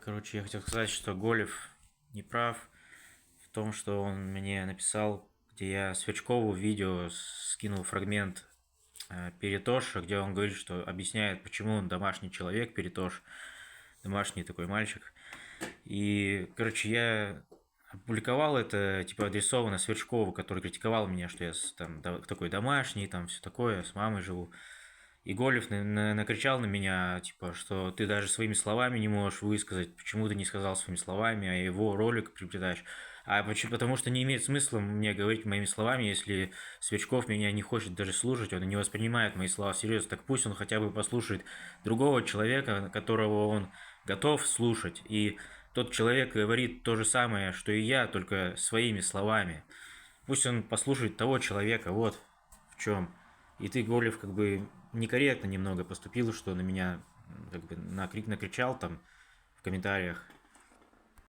Короче, я хотел сказать, что Голев не прав в том, что он мне написал, где я Сверчкову в видео скинул фрагмент Перетоша, где он говорит, что объясняет, почему он домашний человек, Перетош, домашний такой мальчик. И, короче, я опубликовал это, типа, адресовано Сверчкову, который критиковал меня, что я там такой домашний, там все такое, с мамой живу. И Голев накричал на меня, типа, что ты даже своими словами не можешь высказать, почему ты не сказал своими словами, а его ролик приплетаешь. А почему? Потому что не имеет смысла мне говорить моими словами, если Сверчков меня не хочет даже слушать, он не воспринимает мои слова всерьез, так пусть он хотя бы послушает другого человека, которого он готов слушать. И тот человек говорит то же самое, что и я, только своими словами. Пусть он послушает того человека, вот в чем. И ты, Голев, как бы некорректно немного поступил, что на меня как бы накричал там в комментариях.